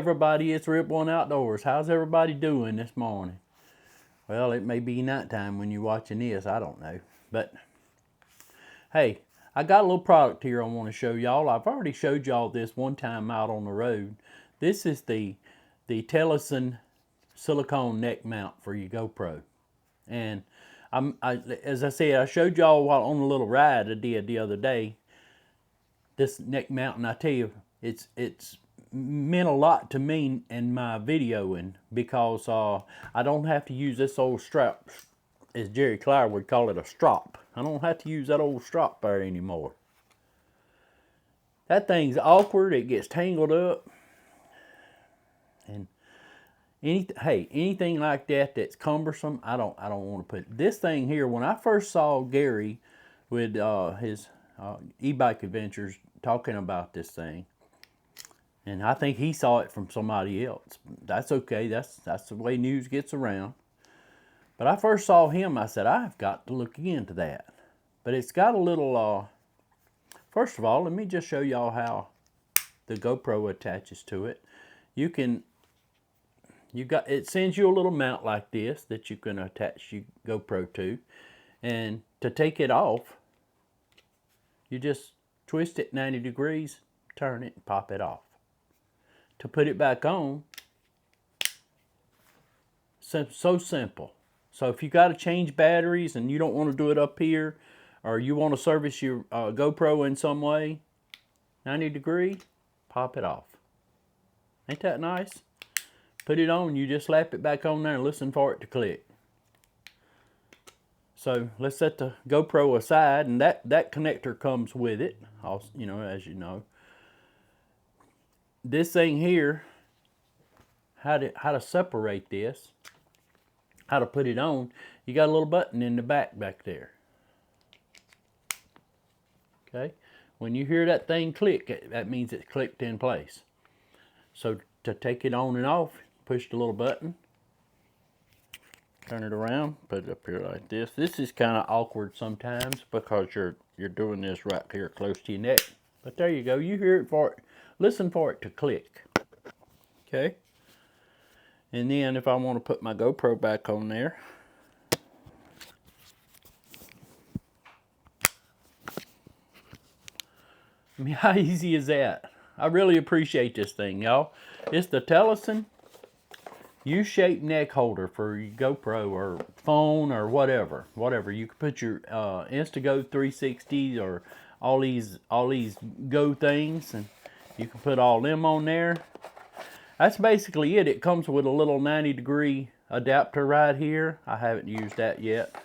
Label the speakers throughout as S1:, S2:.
S1: everybody? It's Rip One Outdoors. How's everybody doing this morning? Well, it may be nighttime when you're watching this. I don't know. But, hey, I got a little product here I want to show y'all. I've already showed y'all this one time out on the road. This is the Telesin silicone neck mount for your GoPro. And as I said, I showed y'all while on a little ride I did the other day. This neck mount, and I tell you, it's meant a lot to me in my videoing because I don't have to use this old strap, as Jerry Clower would call it, a strop. I don't have to use that old strop there anymore. That thing's awkward. It gets tangled up. And anything like that that's cumbersome, I don't want to put this thing here. When I first saw Gary with his e-bike adventures talking about this thing, and I think he saw it from somebody else. That's okay. That's the way news gets around. But I first saw him. I said, I've got to look into that. But it's got a little. First of all, let me just show y'all how the GoPro attaches to it. It sends you a little mount like this that you can attach your GoPro to, and to take it off, you just twist it 90 degrees, turn it, and pop it off. To put it back on, so simple. So if you got to change batteries and you don't want to do it up here, or you want to service your GoPro in some way, 90 degree, pop it off. Ain't that nice? Put it on, you just slap it back on there and listen for it to click. So let's set the GoPro aside, and that connector comes with it, also, as you know. This thing here, how to separate this, how to put it on, you got a little button in the back there. Okay, when you hear that thing click, that means it's clicked in place. So to take it on and off, push the little button, turn it around, put it up here like this. This is kind of awkward sometimes because you're doing this right here close to your neck. But there you go. You hear it for it. Listen for it to click. Okay. And then if I want to put my GoPro back on there, I mean, how easy is that? I really appreciate this thing, y'all. It's the Telesin U-shaped neck holder for your GoPro or phone or whatever. You can put your Instago 360s or all these Go things, and you can put all them on there. That's basically it. It comes with a little 90 degree adapter right here. I haven't used that yet,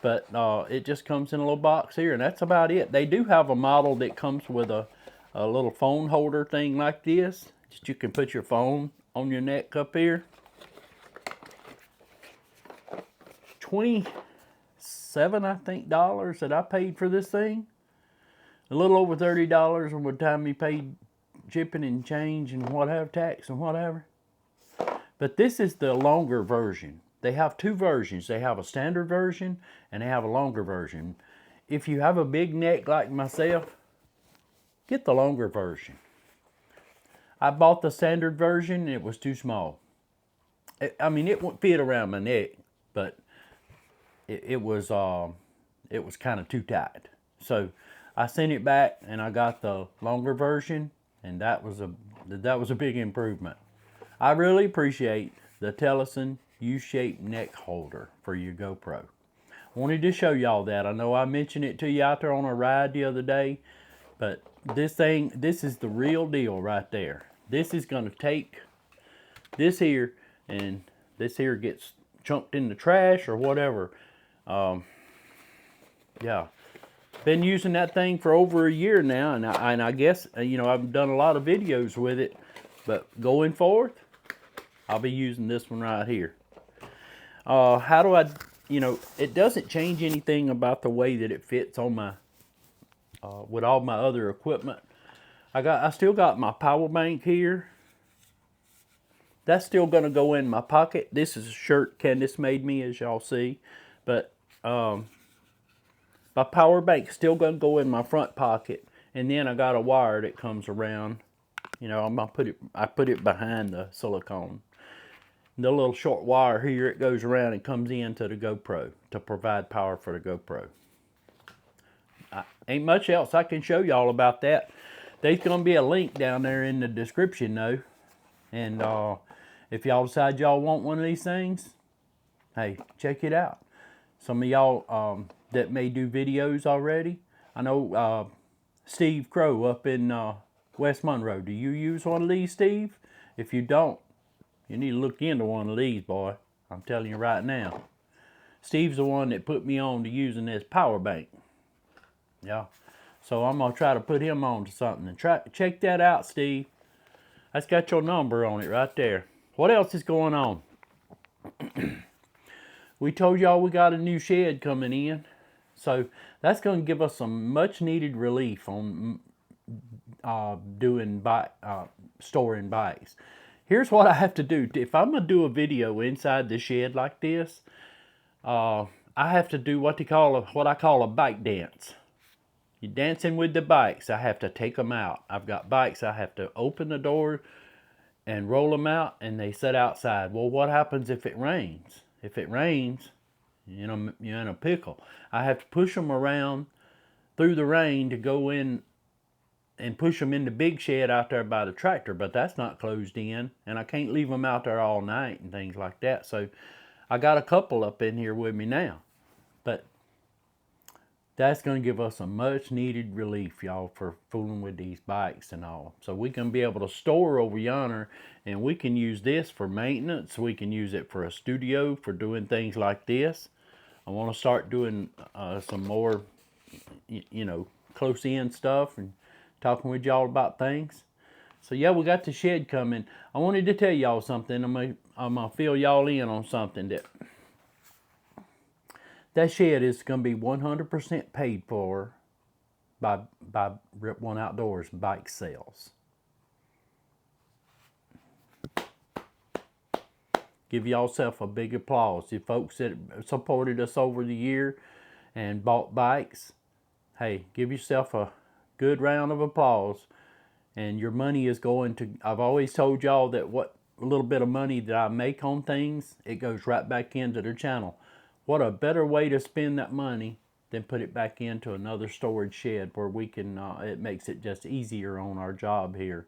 S1: but it just comes in a little box here, and that's about it. They do have a model that comes with a little phone holder thing like this, that you can put your phone on your neck up here. $27, I think, that I paid for this thing. A little over $30 by the time you paid shipping and change and whatever, tax and whatever. But this is the longer version. They have two versions. They have a standard version and they have a longer version. If you have a big neck like myself, get the longer version. I bought the standard version and it was too small. I mean, it wouldn't fit around my neck, but it was kind of too tight. So I sent it back and I got the longer version, and that was a big improvement. I really appreciate the Telesin U-shaped neck holder for your GoPro. Wanted to show y'all that. I know I mentioned it to you out there on a ride the other day, but this is the real deal right there. This is going to take this here, and this here gets chunked in the trash or whatever. Yeah, been using that thing for over a year now, and I guess I've done a lot of videos with it, but going forth, I'll be using this one right here. How do I, it doesn't change anything about the way that it fits on my with all my other equipment. I still got my power bank here. That's still going to go in my pocket. This is a shirt Candace made me, as y'all see. But my power bank's still going to go in my front pocket. And then I got a wire that comes around You know, I put it behind the silicone. The little short wire here, it goes around and comes into the GoPro to provide power for the GoPro. Ain't much else I can show y'all about that. There's gonna be a link down there in the description though. And if y'all decide y'all want one of these things, hey, check it out. Some of y'all that may do videos already. I know Steve Crowe up in West Monroe. Do you use one of these, Steve? If you don't, you need to look into one of these, boy. I'm telling you right now. Steve's the one that put me on to using this power bank. Yeah. So I'm going to try to put him on to something. And check that out, Steve. That's got your number on it right there. What else is going on? We told y'all we got a new shed coming in. So that's going to give us some much needed relief on storing bikes. Here's what I have to do. If I'm going to do a video inside the shed like this, I have to do what I call a bike dance. You're dancing with the bikes. I have to take them out. I've got bikes. I have to open the door and roll them out, and they sit outside. Well, what happens if it rains? If it rains, you know, you're in a pickle. I have to push them around through the rain to go in and push them in the big shed out there by the tractor, but that's not closed in, and I can't leave them out there all night and things like that. So I got a couple up in here with me now, but that's going to give us a much needed relief, y'all, for fooling with these bikes and all. So we can be able to store over yonder, and we can use this for maintenance. We can use it for a studio for doing things like this. I want to start doing some more, you know, close in stuff and talking with y'all about things. So yeah, we got the shed coming. I wanted to tell y'all something. I'm gonna fill y'all in on something that shed is going to be 100% paid for by Rip One Outdoors bike sales. Give yourself a big applause. You folks that supported us over the year and bought bikes, hey, give yourself a good round of applause. And your money is going to, I've always told y'all that what little bit of money that I make on things, it goes right back into their channel. What a better way to spend that money than put it back into another storage shed where we can, it makes it just easier on our job here.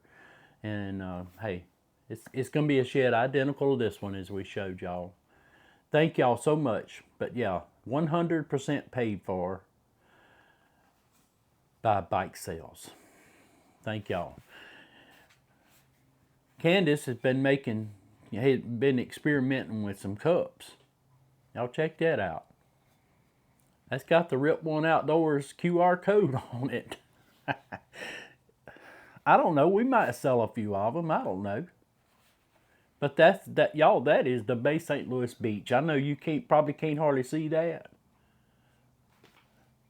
S1: And hey, it's going to be a shed identical to this one as we showed y'all. Thank y'all so much. But yeah, 100% paid for by bike sales. Thank y'all. Candace has been experimenting with some cups. Y'all check that out. That's got the Rip One Outdoors QR code on it. I don't know. We might sell a few of them. I don't know. But y'all, that is the Bay St. Louis beach. I know you probably can't hardly see that.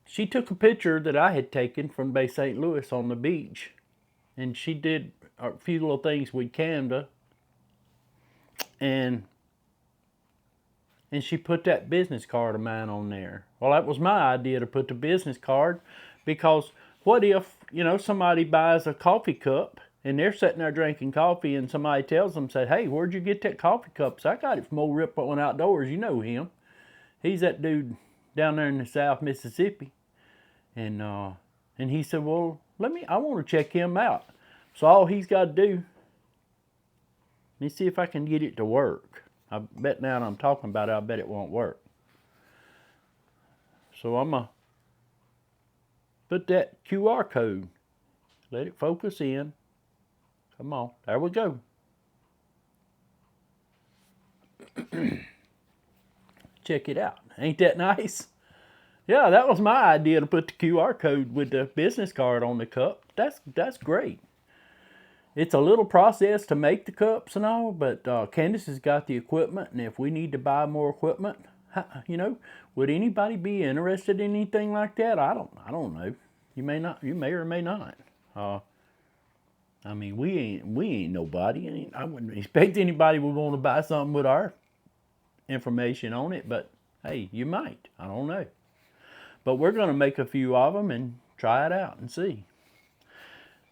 S1: She took a picture that I had taken from Bay St. Louis on the beach. And she did a few little things with Canva. And she put that business card of mine on there. Well, that was my idea to put the business card, because what if, you know, somebody buys a coffee cup and they're sitting there drinking coffee and somebody tells them, say, hey, where'd you get that coffee cup? So I got it from old Rip One Outdoors. You know him. He's that dude down there in the South Mississippi. And he said, well, I want to check him out. So all he's got to do, let me see if I can get it to work. I bet now that I'm talking about it, I bet it won't work. So I'm going to put that QR code. Let it focus in. Come on. There we go. Check it out. Ain't that nice? Yeah, that was my idea, to put the QR code with the business card on the cup. That's great. It's a little process to make the cups and all, but Candace has got the equipment, and if we need to buy more equipment, you know, would anybody be interested in anything like that? I don't know. You may or may not. I mean, we ain't nobody. I wouldn't expect anybody would want to buy something with our information on it, but hey, you might. I don't know. But we're going to make a few of them and try it out and see.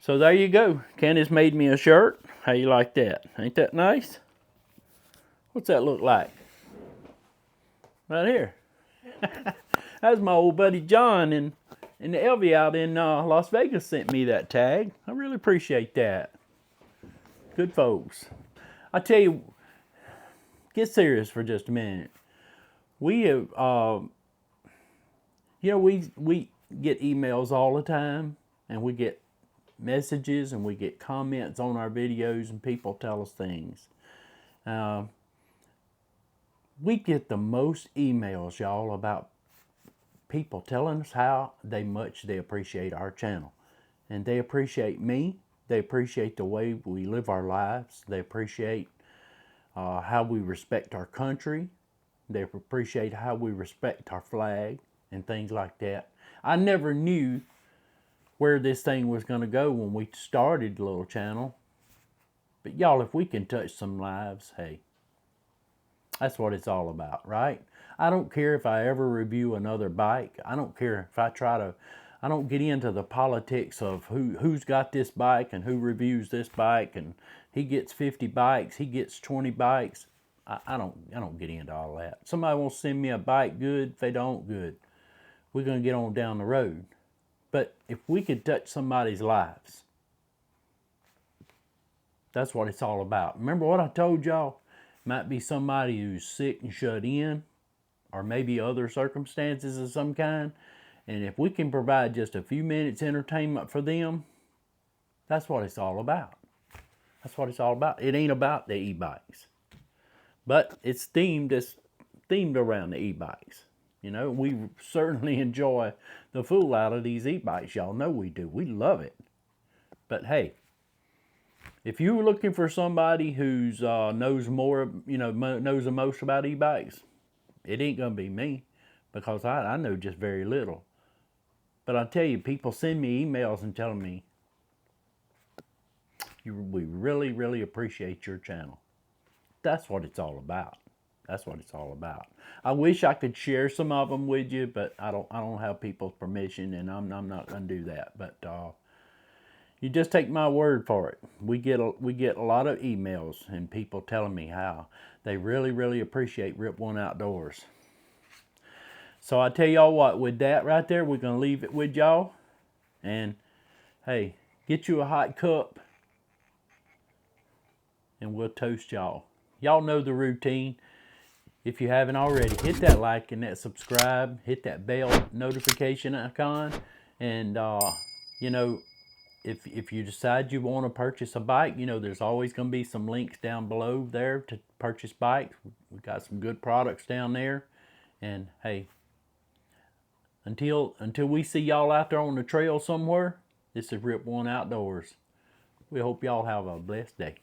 S1: So there you go. Candace made me a shirt. How you like that? Ain't that nice? What's that look like? Right here. That's my old buddy John and the Elvie out in Las Vegas sent me that tag. I really appreciate that. Good folks. I tell you, get serious for just a minute. We have, we get emails all the time, and we get messages, and we get comments on our videos, and people tell us things. We get the most emails, y'all, about people telling us how much they appreciate our channel. And they appreciate me. They appreciate the way we live our lives. They appreciate how we respect our country. They appreciate how we respect our flag and things like that. I never knew where this thing was going to go when we started the little channel. But y'all, if we can touch some lives, hey, that's what it's all about, right? I don't care if I ever review another bike. I don't care if I don't get into the politics of who's got this bike and who reviews this bike, and he gets 50 bikes, he gets 20 bikes. I don't get into all that. Somebody wants to send me a bike, good. If they don't, good. We're going to get on down the road. But if we could touch somebody's lives, that's what it's all about. Remember what I told y'all? Might be somebody who's sick and shut in, or maybe other circumstances of some kind. And if we can provide just a few minutes entertainment for them, that's what it's all about. That's what it's all about. It ain't about the e-bikes. But it's themed around the e-bikes. You know, we certainly enjoy the fool out of these e-bikes. Y'all know we do. We love it. But hey, if you're looking for somebody who's knows more, knows the most about e-bikes, it ain't gonna be me, because I know just very little. But I tell you, people send me emails and telling me, we really, really appreciate your channel. That's what it's all about. That's what it's all about. I wish I could share some of them with you, but I don't have people's permission, and I'm not gonna do that. But you just take my word for it. We get a lot of emails and people telling me how they really, really appreciate Rip One Outdoors. So I tell y'all what, with that right there, we're going to leave it with y'all. And hey, get you a hot cup and we'll toast y'all. Y'all know the routine. If you haven't already, hit that like and that subscribe. Hit that bell notification icon. And, if you decide you want to purchase a bike, there's always going to be some links down below there to purchase bikes. We've got some good products down there. And hey, until we see y'all out there on the trail somewhere, this is Rip One Outdoors. We hope y'all have a blessed day.